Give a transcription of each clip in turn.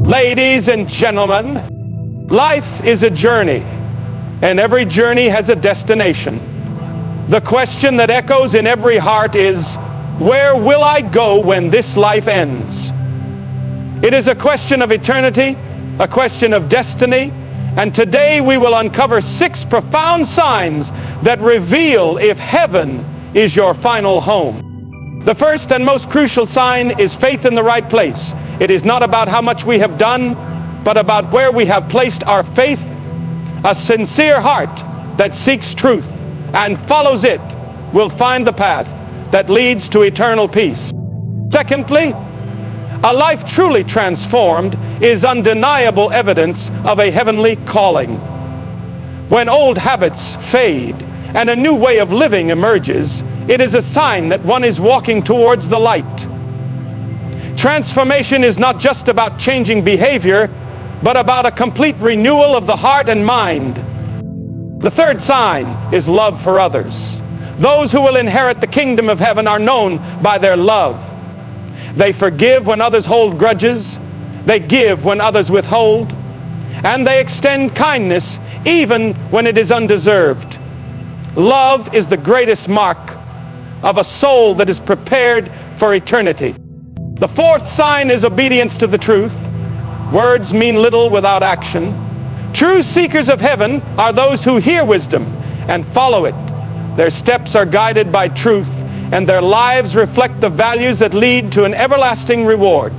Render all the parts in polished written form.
Ladies and gentlemen, life is a journey, and every journey has a destination. The question that echoes in every heart is, where will I go when this life ends? It is a question of eternity, a question of destiny, and today we will uncover 6 profound signs that reveal if heaven is your final home. The first and most crucial sign is faith in the right place. It is not about how much we have done, but about where we have placed our faith. A sincere heart that seeks truth and follows it will find the path that leads to eternal peace. Secondly, a life truly transformed is undeniable evidence of a heavenly calling. When old habits fade and a new way of living emerges, it is a sign that one is walking towards the light. Transformation is not just about changing behavior, but about a complete renewal of the heart and mind. The third sign is love for others. Those who will inherit the kingdom of heaven are known by their love. They forgive when others hold grudges, they give when others withhold, and they extend kindness even when it is undeserved. Love is the greatest mark of a soul that is prepared for eternity. The fourth sign is obedience to the truth. Words mean little without action. True seekers of heaven are those who hear wisdom and follow it. Their steps are guided by truth, and their lives reflect the values that lead to an everlasting reward.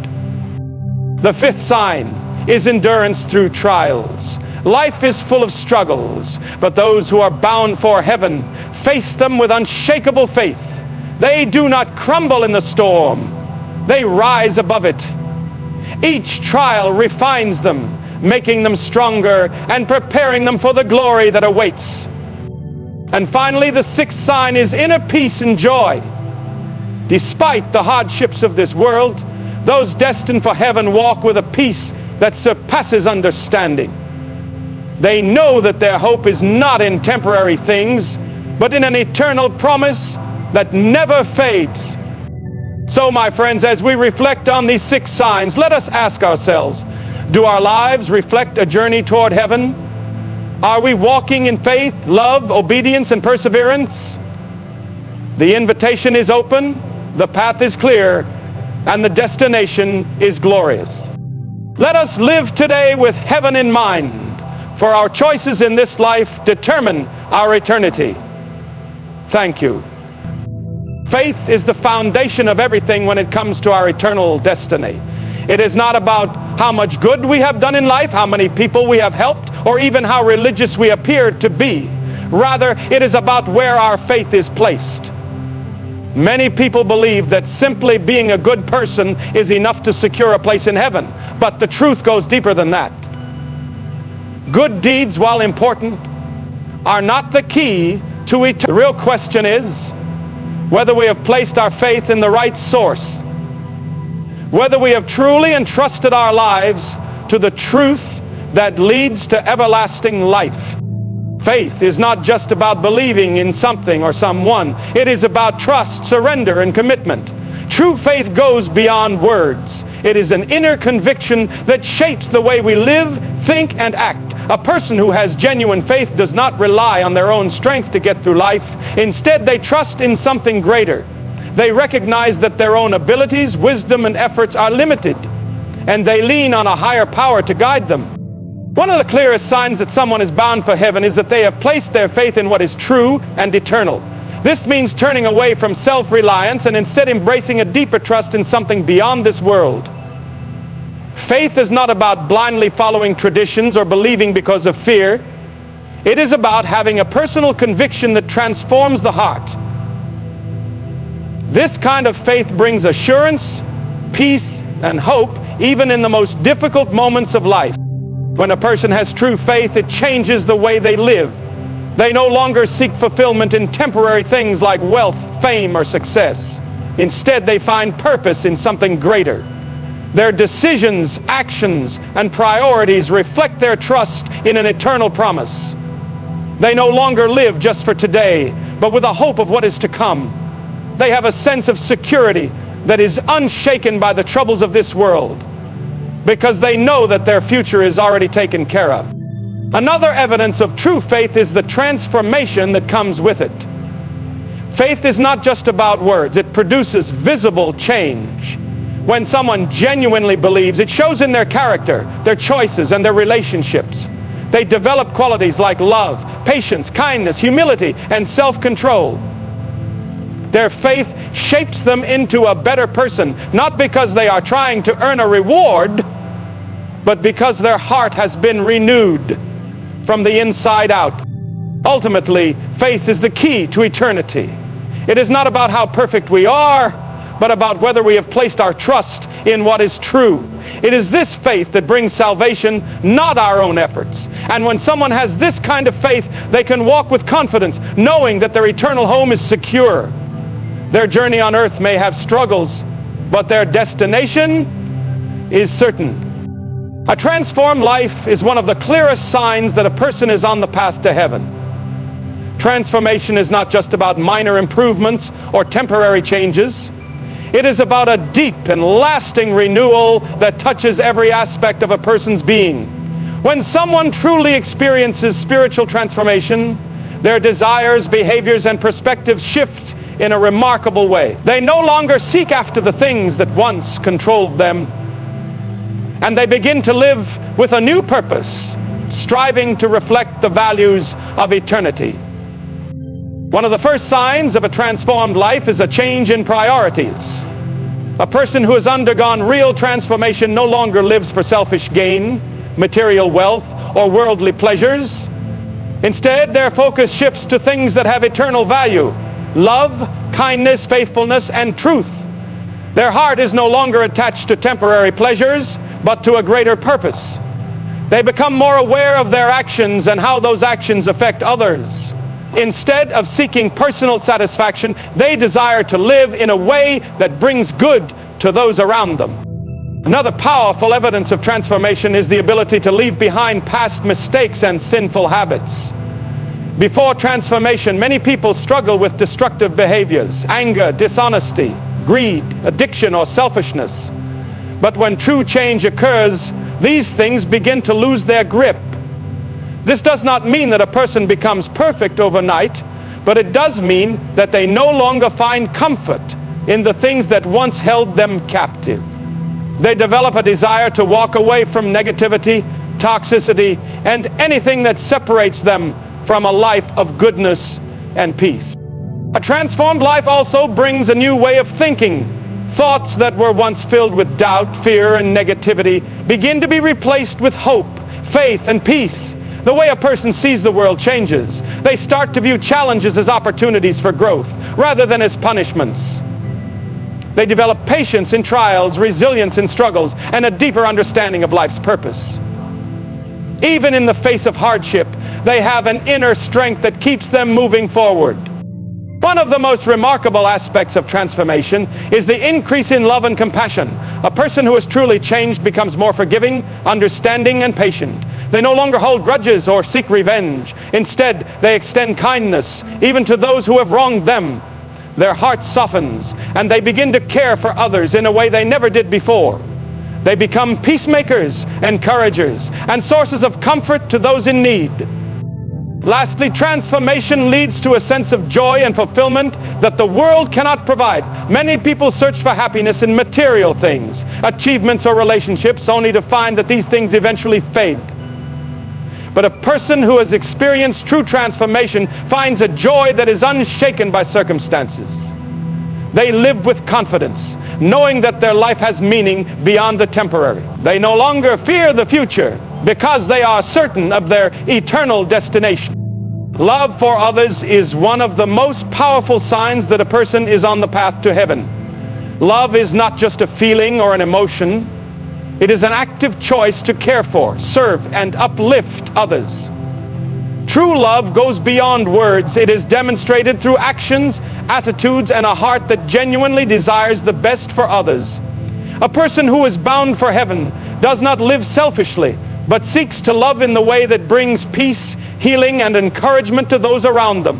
The fifth sign is endurance through trials. Life is full of struggles, but those who are bound for heaven face them with unshakable faith. They do not crumble in the storm. They rise above it. Each trial refines them, making them stronger and preparing them for the glory that awaits. And finally, the sixth sign is inner peace and joy. Despite the hardships of this world, those destined for heaven walk with a peace that surpasses understanding. They know that their hope is not in temporary things, but in an eternal promise that never fades. So, my friends, as we reflect on these 6 signs, let us ask ourselves, do our lives reflect a journey toward heaven? Are we walking in faith, love, obedience, and perseverance? The invitation is open, the path is clear, and the destination is glorious. Let us live today with heaven in mind, for our choices in this life determine our eternity. Thank you. Faith is the foundation of everything when it comes to our eternal destiny. It is not about how much good we have done in life, how many people we have helped, or even how religious we appear to be. Rather, it is about where our faith is placed. Many people believe that simply being a good person is enough to secure a place in heaven, but the truth goes deeper than that. Good deeds, while important, are not the key to eternity. The real question is whether we have placed our faith in the right source, whether we have truly entrusted our lives to the truth that leads to everlasting life. Faith is not just about believing in something or someone. It is about trust, surrender, and commitment. True faith goes beyond words. It is an inner conviction that shapes the way we live, think, and act. A person who has genuine faith does not rely on their own strength to get through life. Instead, they trust in something greater. They recognize that their own abilities, wisdom, and efforts are limited, and they lean on a higher power to guide them. One of the clearest signs that someone is bound for heaven is that they have placed their faith in what is true and eternal. This means turning away from self-reliance and instead embracing a deeper trust in something beyond this world. Faith is not about blindly following traditions or believing because of fear. It is about having a personal conviction that transforms the heart. This kind of faith brings assurance, peace, and hope even in the most difficult moments of life. When a person has true faith, it changes the way they live. They no longer seek fulfillment in temporary things like wealth, fame, or success. Instead, they find purpose in something greater. Their decisions, actions, and priorities reflect their trust in an eternal promise. They no longer live just for today, but with a hope of what is to come. They have a sense of security that is unshaken by the troubles of this world. because they know that their future is already taken care of. Another evidence of true faith is the transformation that comes with it. Faith is not just about words. It produces visible change. When someone genuinely believes, it shows in their character, their choices, and their relationships. They develop qualities like love, patience, kindness, humility, and self-control. Their faith shapes them into a better person, not because they are trying to earn a reward, but because their heart has been renewed from the inside out. Ultimately, faith is the key to eternity. It is not about how perfect we are, but about whether we have placed our trust in what is true. It is this faith that brings salvation, not our own efforts. And when someone has this kind of faith, they can walk with confidence, knowing that their eternal home is secure. Their journey on earth may have struggles, but their destination is certain. A transformed life is one of the clearest signs that a person is on the path to heaven. Transformation is not just about minor improvements or temporary changes. It is about a deep and lasting renewal that touches every aspect of a person's being. When someone truly experiences spiritual transformation, their desires, behaviors, and perspectives shift in a remarkable way. They no longer seek after the things that once controlled them, and they begin to live with a new purpose, striving to reflect the values of eternity. One of the first signs of a transformed life is a change in priorities. A person who has undergone real transformation no longer lives for selfish gain, material wealth, or worldly pleasures. Instead, their focus shifts to things that have eternal value: love, kindness, faithfulness, and truth. Their heart is no longer attached to temporary pleasures, but to a greater purpose. They become more aware of their actions and how those actions affect others. Instead of seeking personal satisfaction, they desire to live in a way that brings good to those around them. Another powerful evidence of transformation is the ability to leave behind past mistakes and sinful habits. Before transformation, many people struggle with destructive behaviors: anger, dishonesty, greed, addiction, or selfishness. But when true change occurs, these things begin to lose their grip. This does not mean that a person becomes perfect overnight, but it does mean that they no longer find comfort in the things that once held them captive. They develop a desire to walk away from negativity, toxicity, and anything that separates them from a life of goodness and peace. A transformed life also brings a new way of thinking. Thoughts that were once filled with doubt, fear, and negativity begin to be replaced with hope, faith, and peace. The way a person sees the world changes. They start to view challenges as opportunities for growth rather than as punishments. They develop patience in trials, resilience in struggles, and a deeper understanding of life's purpose. Even in the face of hardship, they have an inner strength that keeps them moving forward. One of the most remarkable aspects of transformation is the increase in love and compassion. A person who is truly changed becomes more forgiving, understanding, and patient. They no longer hold grudges or seek revenge. Instead, they extend kindness, even to those who have wronged them. Their heart softens, and they begin to care for others in a way they never did before. They become peacemakers, encouragers, and sources of comfort to those in need. Lastly, transformation leads to a sense of joy and fulfillment that the world cannot provide. Many people search for happiness in material things, achievements, or relationships, only to find that these things eventually fade. But a person who has experienced true transformation finds a joy that is unshaken by circumstances. They live with confidence, knowing that their life has meaning beyond the temporary. They no longer fear the future because they are certain of their eternal destination. Love for others is one of the most powerful signs that a person is on the path to heaven. Love is not just a feeling or an emotion. It is an active choice to care for, serve, and uplift others. True love goes beyond words. It is demonstrated through actions, attitudes, and a heart that genuinely desires the best for others. A person who is bound for heaven does not live selfishly, but seeks to love in the way that brings peace, healing, and encouragement to those around them.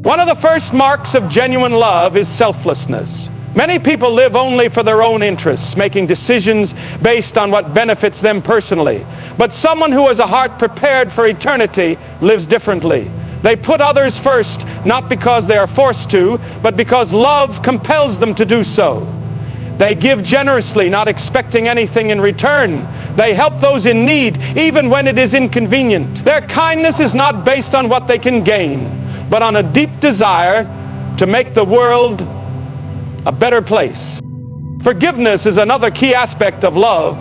One of the first marks of genuine love is selflessness. Many people live only for their own interests, making decisions based on what benefits them personally. But someone who has a heart prepared for eternity lives differently. They put others first, not because they are forced to, but because love compels them to do so. They give generously, not expecting anything in return. They help those in need, even when it is inconvenient. Their kindness is not based on what they can gain, but on a deep desire to make the world a better place. Forgiveness is another key aspect of love.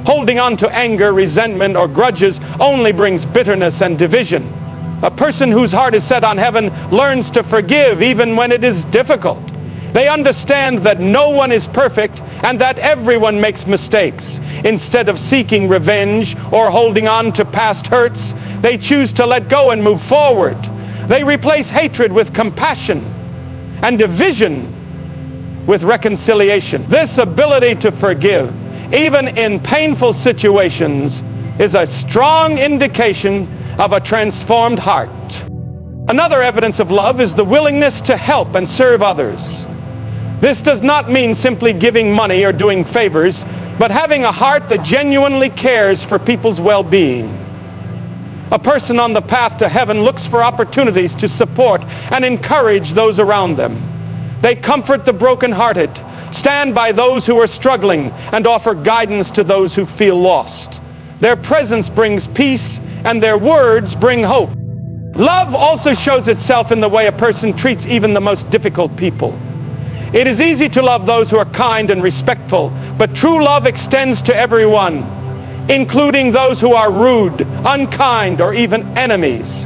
Holding on to anger, resentment, or grudges only brings bitterness and division. A person whose heart is set on heaven learns to forgive even when it is difficult. They understand that no one is perfect and that everyone makes mistakes. Instead of seeking revenge or holding on to past hurts, they choose to let go and move forward. They replace hatred with compassion and division with reconciliation. This ability to forgive, even in painful situations, is a strong indication of a transformed heart. Another evidence of love is the willingness to help and serve others. This does not mean simply giving money or doing favors, but having a heart that genuinely cares for people's well-being. A person on the path to heaven looks for opportunities to support and encourage those around them. They comfort the brokenhearted, stand by those who are struggling, and offer guidance to those who feel lost. Their presence brings peace, and their words bring hope. Love also shows itself in the way a person treats even the most difficult people. It is easy to love those who are kind and respectful, but true love extends to everyone, including those who are rude, unkind, or even enemies.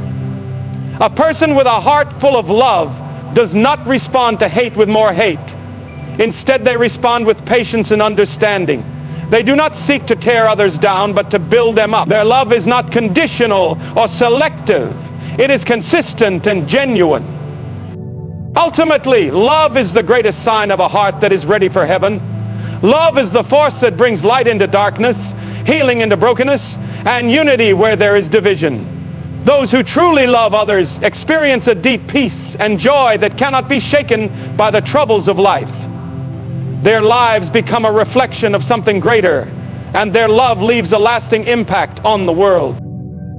A person with a heart full of love does not respond to hate with more hate. Instead, they respond with patience and understanding. They do not seek to tear others down, but to build them up. Their love is not conditional or selective. It is consistent and genuine. Ultimately, love is the greatest sign of a heart that is ready for heaven. Love is the force that brings light into darkness, healing into brokenness, and unity where there is division. Those who truly love others experience a deep peace and joy that cannot be shaken by the troubles of life. Their lives become a reflection of something greater, and their love leaves a lasting impact on the world.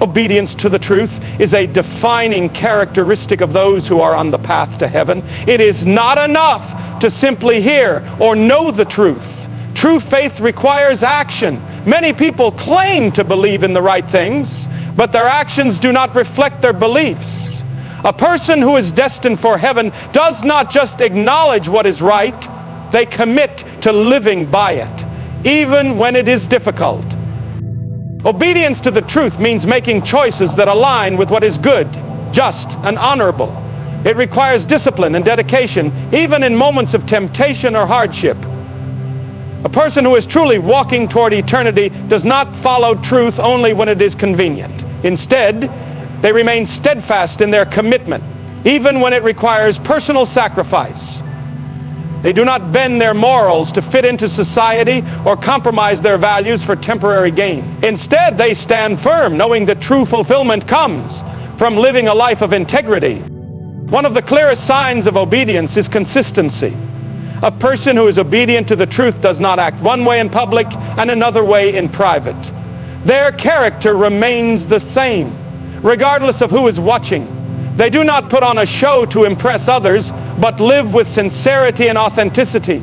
Obedience to the truth is a defining characteristic of those who are on the path to heaven. It is not enough to simply hear or know the truth. True faith requires action. Many people claim to believe in the right things, but their actions do not reflect their beliefs. A person who is destined for heaven does not just acknowledge what is right, they commit to living by it, even when it is difficult. Obedience to the truth means making choices that align with what is good, just, and honorable. It requires discipline and dedication, even in moments of temptation or hardship. A person who is truly walking toward eternity does not follow truth only when it is convenient. Instead, they remain steadfast in their commitment, even when it requires personal sacrifice. They do not bend their morals to fit into society or compromise their values for temporary gain. Instead, they stand firm, knowing that true fulfillment comes from living a life of integrity. One of the clearest signs of obedience is consistency. A person who is obedient to the truth does not act one way in public and another way in private. Their character remains the same, regardless of who is watching. They do not put on a show to impress others, but live with sincerity and authenticity.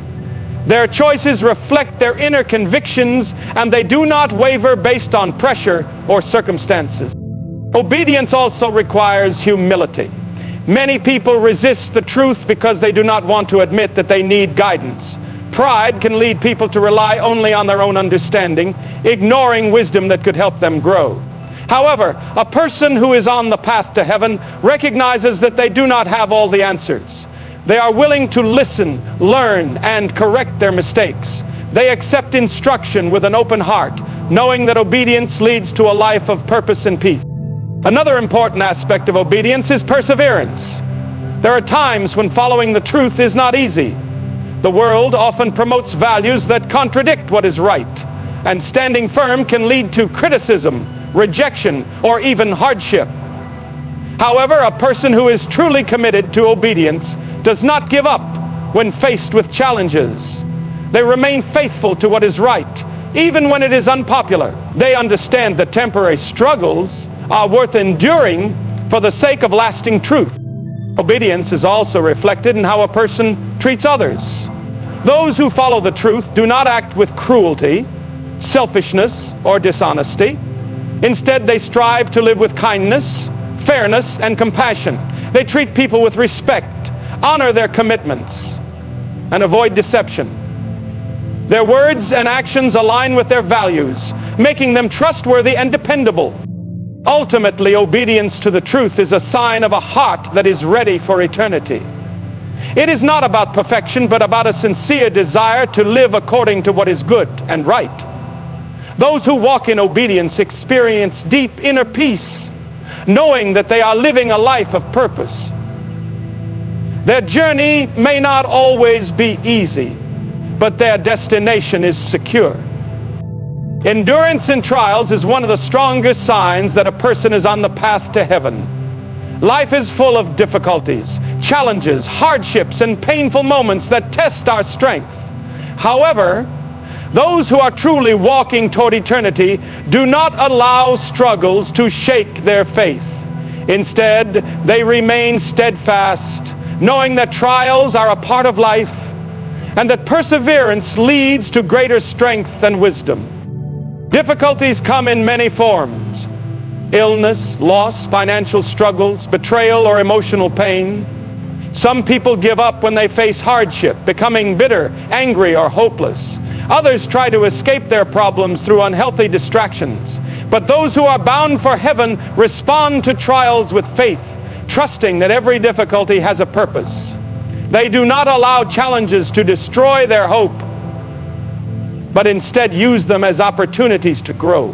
Their choices reflect their inner convictions, and they do not waver based on pressure or circumstances. Obedience also requires humility. Many people resist the truth because they do not want to admit that they need guidance. Pride can lead people to rely only on their own understanding, ignoring wisdom that could help them grow. However, a person who is on the path to heaven recognizes that they do not have all the answers. They are willing to listen, learn, and correct their mistakes. They accept instruction with an open heart, knowing that obedience leads to a life of purpose and peace. Another important aspect of obedience is perseverance. There are times when following the truth is not easy. The world often promotes values that contradict what is right, and standing firm can lead to criticism, rejection, or even hardship. However, a person who is truly committed to obedience does not give up when faced with challenges. They remain faithful to what is right, even when it is unpopular. They understand that temporary struggles are worth enduring for the sake of lasting truth. Obedience is also reflected in how a person treats others. Those who follow the truth do not act with cruelty, selfishness, or dishonesty. Instead, they strive to live with kindness, fairness, and compassion. They treat people with respect, honor their commitments, and avoid deception. Their words and actions align with their values, making them trustworthy and dependable. Ultimately, obedience to the truth is a sign of a heart that is ready for eternity. It is not about perfection, but about a sincere desire to live according to what is good and right. Those who walk in obedience experience deep inner peace, knowing that they are living a life of purpose. Their journey may not always be easy, but their destination is secure. Endurance in trials is one of the strongest signs that a person is on the path to heaven. Life is full of difficulties, challenges, hardships, and painful moments that test our strength. However, those who are truly walking toward eternity do not allow struggles to shake their faith. Instead, they remain steadfast, knowing that trials are a part of life and that perseverance leads to greater strength and wisdom. Difficulties come in many forms: illness, loss, financial struggles, betrayal, or emotional pain. Some people give up when they face hardship, becoming bitter, angry, or hopeless. Others try to escape their problems through unhealthy distractions. But those who are bound for heaven respond to trials with faith, trusting that every difficulty has a purpose. They do not allow challenges to destroy their hope, but instead use them as opportunities to grow.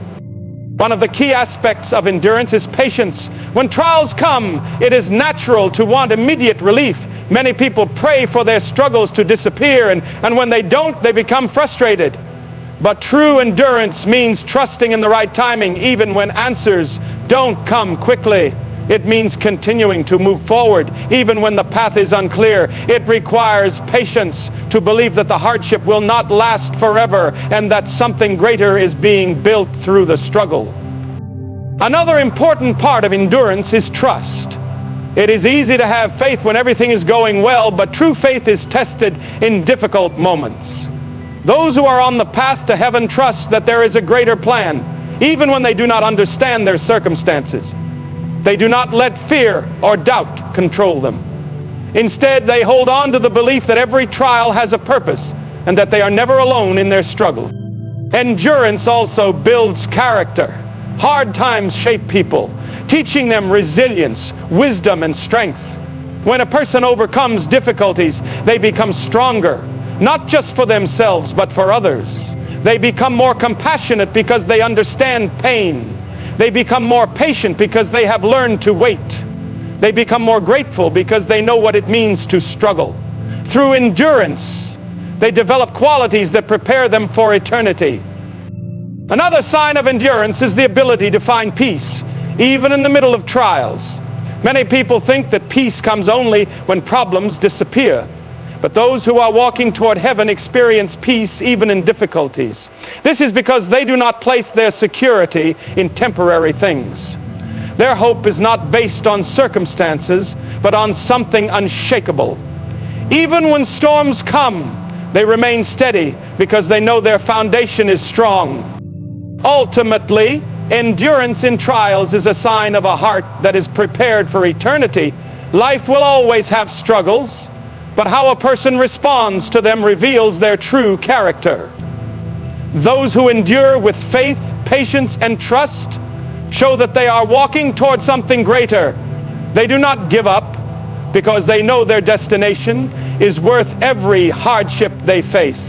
One of the key aspects of endurance is patience. When trials come, it is natural to want immediate relief. Many people pray for their struggles to disappear, and when they don't, they become frustrated. But true endurance means trusting in the right timing, even when answers don't come quickly. It means continuing to move forward, even when the path is unclear. It requires patience to believe that the hardship will not last forever and that something greater is being built through the struggle. Another important part of endurance is trust. It is easy to have faith when everything is going well, but true faith is tested in difficult moments. Those who are on the path to heaven trust that there is a greater plan, even when they do not understand their circumstances. They do not let fear or doubt control them. Instead, they hold on to the belief that every trial has a purpose and that they are never alone in their struggle. Endurance also builds character. Hard times shape people, teaching them resilience, wisdom, and strength. When a person overcomes difficulties, they become stronger, not just for themselves, but for others. They become more compassionate because they understand pain. They become more patient because they have learned to wait. They become more grateful because they know what it means to struggle. Through endurance, they develop qualities that prepare them for eternity. Another sign of endurance is the ability to find peace, even in the middle of trials. Many people think that peace comes only when problems disappear. But those who are walking toward heaven experience peace even in difficulties. This is because they do not place their security in temporary things. Their hope is not based on circumstances, but on something unshakable. Even when storms come, they remain steady because they know their foundation is strong. Ultimately, endurance in trials is a sign of a heart that is prepared for eternity. Life will always have struggles, but how a person responds to them reveals their true character. Those who endure with faith, patience, and trust show that they are walking toward something greater. They do not give up because they know their destination is worth every hardship they face.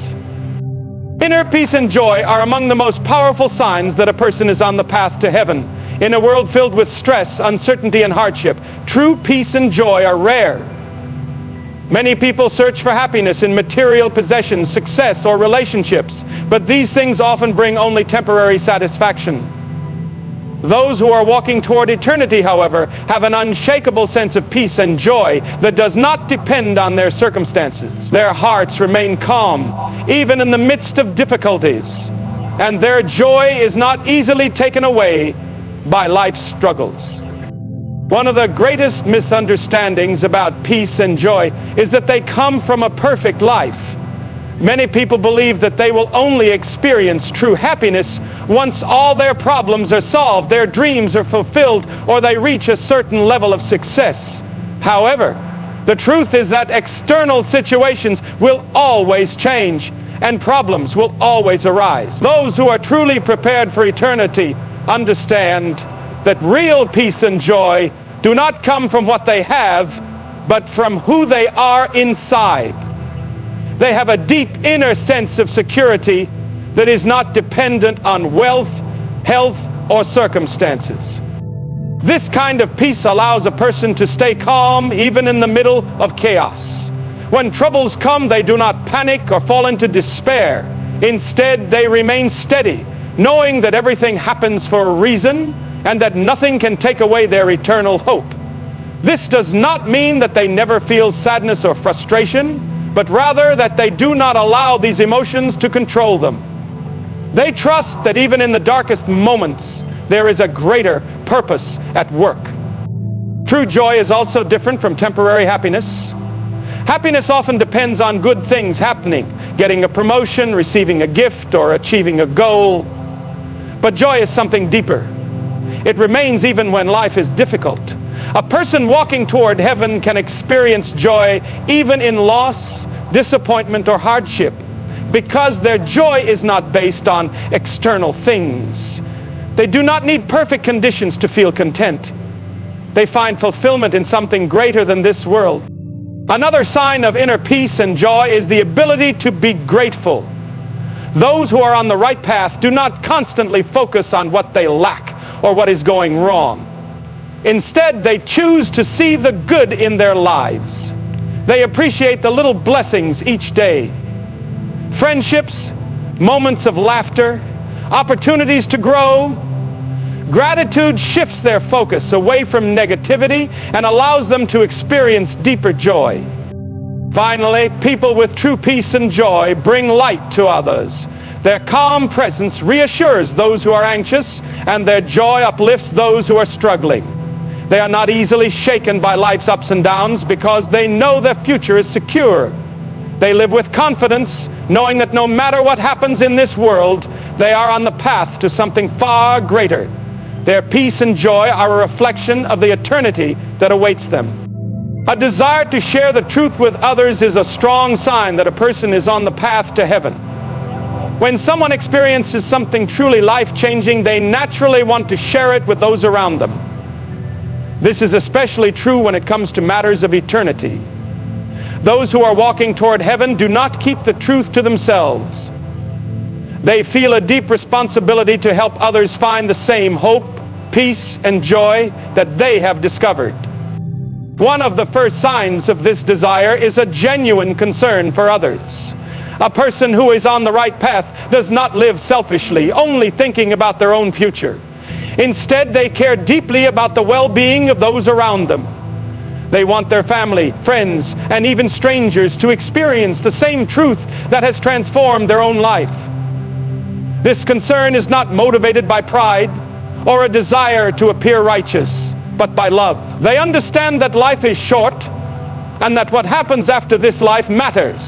Inner peace and joy are among the most powerful signs that a person is on the path to heaven. In a world filled with stress, uncertainty, and hardship, true peace and joy are rare. Many people search for happiness in material possessions, success, or relationships, but these things often bring only temporary satisfaction. Those who are walking toward eternity, however, have an unshakable sense of peace and joy that does not depend on their circumstances. Their hearts remain calm, even in the midst of difficulties, and their joy is not easily taken away by life's struggles. One of the greatest misunderstandings about peace and joy is that they come from a perfect life. Many people believe that they will only experience true happiness once all their problems are solved, their dreams are fulfilled, or they reach a certain level of success. However, the truth is that external situations will always change and problems will always arise. Those who are truly prepared for eternity understand that real peace and joy do not come from what they have, but from who they are inside. They have a deep inner sense of security that is not dependent on wealth, health, or circumstances. This kind of peace allows a person to stay calm even in the middle of chaos. When troubles come, they do not panic or fall into despair. Instead, they remain steady, knowing that everything happens for a reason and that nothing can take away their eternal hope. This does not mean that they never feel sadness or frustration, but rather that they do not allow these emotions to control them. They trust that even in the darkest moments, there is a greater purpose at work. True joy is also different from temporary happiness. Happiness often depends on good things happening, getting a promotion, receiving a gift, or achieving a goal. But joy is something deeper. It remains even when life is difficult. A person walking toward heaven can experience joy even in loss, disappointment, or hardship, because their joy is not based on external things. They do not need perfect conditions to feel content. They find fulfillment in something greater than this world. Another sign of inner peace and joy is the ability to be grateful. Those who are on the right path do not constantly focus on what they lack or what is going wrong. Instead, they choose to see the good in their lives. They appreciate the little blessings each day. Friendships, moments of laughter, opportunities to grow. Gratitude shifts their focus away from negativity and allows them to experience deeper joy. Finally, people with true peace and joy bring light to others. Their calm presence reassures those who are anxious, and their joy uplifts those who are struggling. They are not easily shaken by life's ups and downs because they know their future is secure. They live with confidence, knowing that no matter what happens in this world, they are on the path to something far greater. Their peace and joy are a reflection of the eternity that awaits them. A desire to share the truth with others is a strong sign that a person is on the path to heaven. When someone experiences something truly life-changing, they naturally want to share it with those around them. This is especially true when it comes to matters of eternity. Those who are walking toward heaven do not keep the truth to themselves. They feel a deep responsibility to help others find the same hope, peace, and joy that they have discovered. One of the first signs of this desire is a genuine concern for others. A person who is on the right path does not live selfishly, only thinking about their own future. Instead, they care deeply about the well-being of those around them. They want their family, friends, and even strangers to experience the same truth that has transformed their own life. This concern is not motivated by pride or a desire to appear righteous, but by love. They understand that life is short and that what happens after this life matters.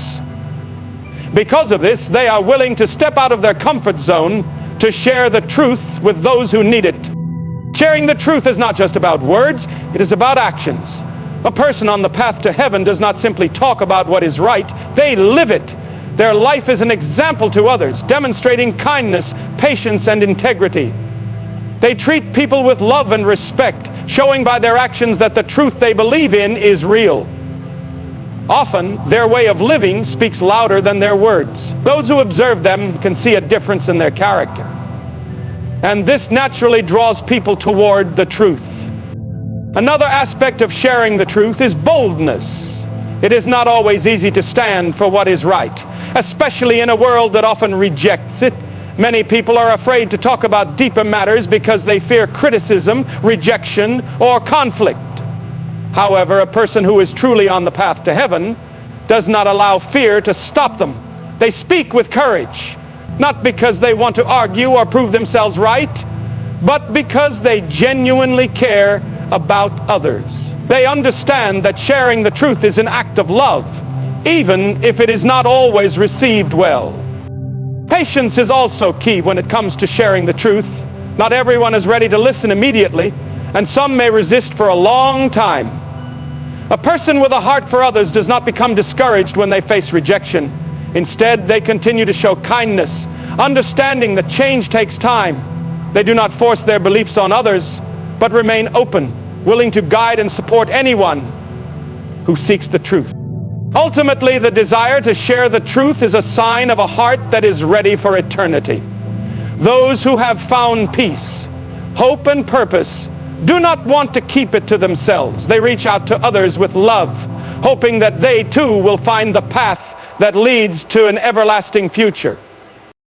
Because of this, they are willing to step out of their comfort zone to share the truth with those who need it. Sharing the truth is not just about words, it is about actions. A person on the path to heaven does not simply talk about what is right, they live it. Their life is an example to others, demonstrating kindness, patience, and integrity. They treat people with love and respect, showing by their actions that the truth they believe in is real. Often, their way of living speaks louder than their words. Those who observe them can see a difference in their character. And this naturally draws people toward the truth. Another aspect of sharing the truth is boldness. It is not always easy to stand for what is right, especially in a world that often rejects it Many people are afraid to talk about deeper matters because they fear criticism, rejection, or conflict. However, a person who is truly on the path to heaven does not allow fear to stop them. They speak with courage, not because they want to argue or prove themselves right, but because they genuinely care about others. They understand that sharing the truth is an act of love, even if it is not always received well. Patience is also key when it comes to sharing the truth. Not everyone is ready to listen immediately, and some may resist for a long time. A person with a heart for others does not become discouraged when they face rejection. Instead, they continue to show kindness, understanding that change takes time. They do not force their beliefs on others, but remain open, willing to guide and support anyone who seeks the truth. Ultimately, the desire to share the truth is a sign of a heart that is ready for eternity. Those who have found peace, hope, and purpose do not want to keep it to themselves. They reach out to others with love, hoping that they too will find the path that leads to an everlasting future.